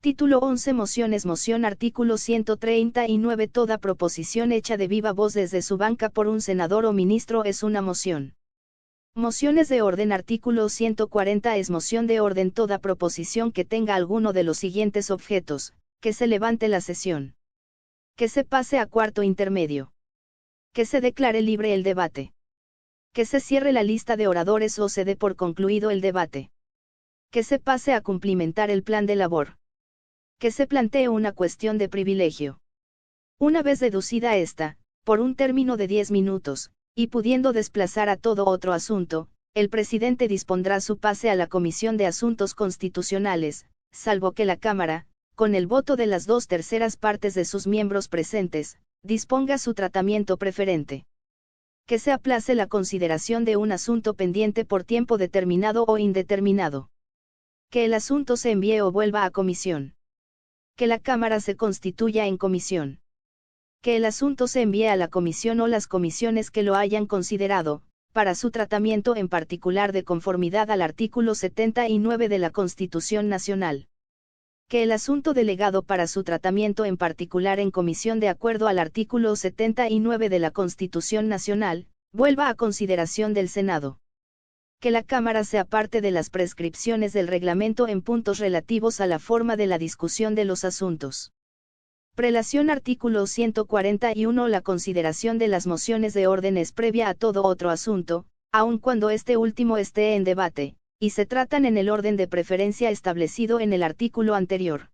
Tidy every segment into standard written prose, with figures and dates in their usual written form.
Título 11 Mociones Moción Artículo 139 Toda proposición hecha de viva voz desde su banca por un senador o ministro es una moción. Mociones de orden Artículo 140 Es moción de orden toda proposición que tenga alguno de los siguientes objetos: que se levante la sesión, que se pase a cuarto intermedio, que se declare libre el debate, que se cierre la lista de oradores o se dé por concluido el debate, que se pase a cumplimentar el plan de labor, que se plantee una cuestión de privilegio. Una vez deducida esta, por un término de 10 minutos, y pudiendo desplazar a todo otro asunto, el presidente dispondrá su pase a la Comisión de Asuntos Constitucionales, salvo que la Cámara, con el voto de las 2/3 partes de sus miembros presentes, disponga su tratamiento preferente. Que se aplace la consideración de un asunto pendiente por tiempo determinado o indeterminado. Que el asunto se envíe o vuelva a comisión. Que la Cámara se constituya en comisión. Que el asunto se envíe a la comisión o las comisiones que lo hayan considerado, para su tratamiento en particular de conformidad al artículo 79 de la Constitución Nacional. Que el asunto delegado para su tratamiento en particular en comisión de acuerdo al artículo 79 de la Constitución Nacional, vuelva a consideración del Senado. Que la Cámara se aparte de las prescripciones del reglamento en puntos relativos a la forma de la discusión de los asuntos. Prelación Artículo 141 La consideración de las mociones de orden es previa a todo otro asunto, aun cuando este último esté en debate, y se tratan en el orden de preferencia establecido en el artículo anterior.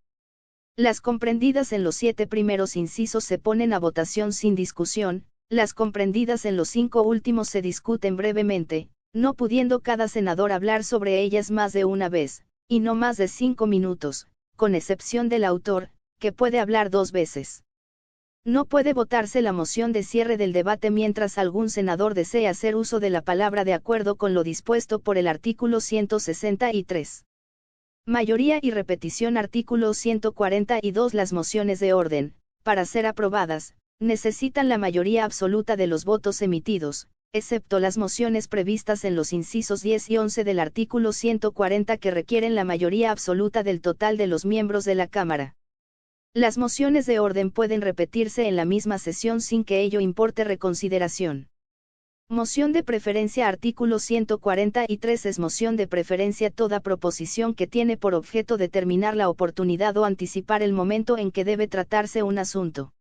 Las comprendidas en los 7 primeros incisos se ponen a votación sin discusión, las comprendidas en los 5 últimos se discuten brevemente, no pudiendo cada senador hablar sobre ellas más de una vez, y no más de 5 minutos, con excepción del autor, que puede hablar 2 veces. No puede votarse la moción de cierre del debate mientras algún senador desee hacer uso de la palabra de acuerdo con lo dispuesto por el artículo 163. Mayoría y repetición Artículo 142 Las mociones de orden, para ser aprobadas, necesitan la mayoría absoluta de los votos emitidos, excepto las mociones previstas en los incisos 10 y 11 del artículo 140 que requieren la mayoría absoluta del total de los miembros de la Cámara. Las mociones de orden pueden repetirse en la misma sesión sin que ello importe reconsideración. Moción de preferencia Artículo 143 Es moción de preferencia toda proposición que tiene por objeto determinar la oportunidad o anticipar el momento en que debe tratarse un asunto.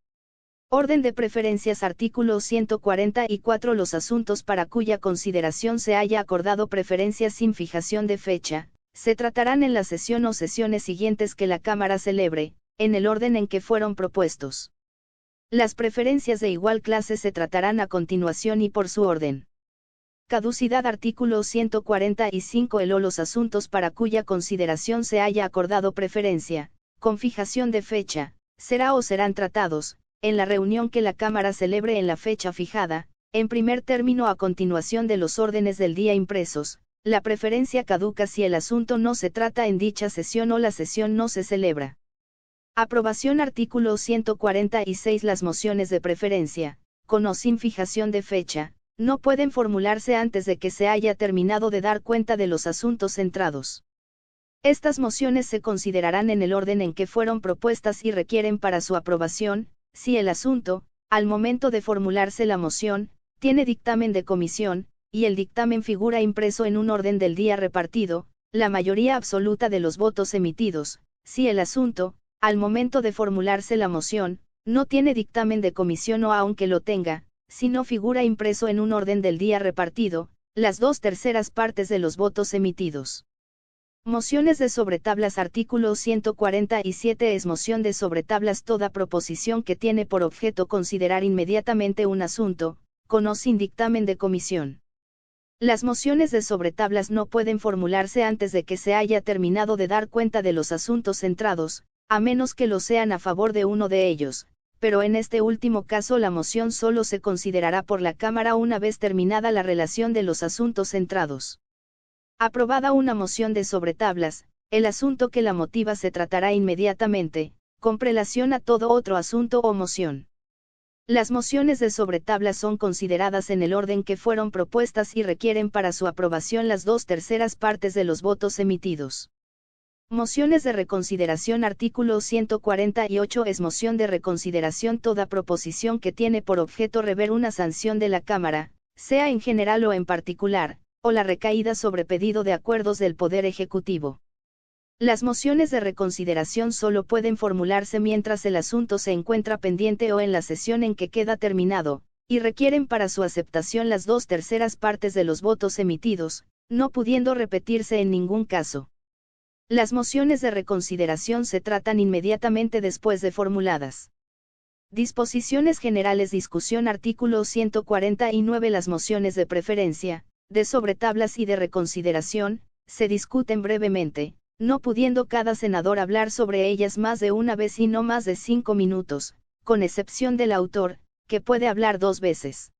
Orden de preferencias Artículo 144 Los asuntos para cuya consideración se haya acordado preferencia sin fijación de fecha, se tratarán en la sesión o sesiones siguientes que la Cámara celebre, en el orden en que fueron propuestos. Las preferencias de igual clase se tratarán a continuación y por su orden. Caducidad Artículo 145 Los asuntos para cuya consideración se haya acordado preferencia, con fijación de fecha, será o serán tratados, en la reunión que la Cámara celebre en la fecha fijada, en primer término a continuación de los órdenes del día impresos. La preferencia caduca si el asunto no se trata en dicha sesión o la sesión no se celebra. Aprobación Artículo 146 Las mociones de preferencia, con o sin fijación de fecha, no pueden formularse antes de que se haya terminado de dar cuenta de los asuntos centrados. Estas mociones se considerarán en el orden en que fueron propuestas y requieren para su aprobación, si el asunto, al momento de formularse la moción, tiene dictamen de comisión, y el dictamen figura impreso en un orden del día repartido, la mayoría absoluta de los votos emitidos, si el asunto, al momento de formularse la moción, no tiene dictamen de comisión o aunque lo tenga, si no figura impreso en un orden del día repartido, las 2/3 partes de los votos emitidos. Mociones de sobretablas Artículo 147 Es moción de sobretablas toda proposición que tiene por objeto considerar inmediatamente un asunto, con o sin dictamen de comisión. Las mociones de sobretablas no pueden formularse antes de que se haya terminado de dar cuenta de los asuntos centrados, a menos que lo sean a favor de uno de ellos, pero en este último caso la moción solo se considerará por la Cámara una vez terminada la relación de los asuntos centrados. Aprobada una moción de sobretablas, el asunto que la motiva se tratará inmediatamente, con prelación a todo otro asunto o moción. Las mociones de sobretablas son consideradas en el orden que fueron propuestas y requieren para su aprobación las 2/3 partes de los votos emitidos. Mociones de reconsideración. Artículo 148. Es moción de reconsideración toda proposición que tiene por objeto rever una sanción de la Cámara, sea en general o en particular, o la recaída sobre pedido de acuerdos del Poder Ejecutivo. Las mociones de reconsideración solo pueden formularse mientras el asunto se encuentra pendiente o en la sesión en que queda terminado, y requieren para su aceptación las 2/3 partes de los votos emitidos, no pudiendo repetirse en ningún caso. Las mociones de reconsideración se tratan inmediatamente después de formuladas. Disposiciones generales. Discusión. Artículo 149. Las mociones de preferencia, de sobretablas y de reconsideración, se discuten brevemente, no pudiendo cada senador hablar sobre ellas más de una vez y no más de 5 minutos, con excepción del autor, que puede hablar 2 veces.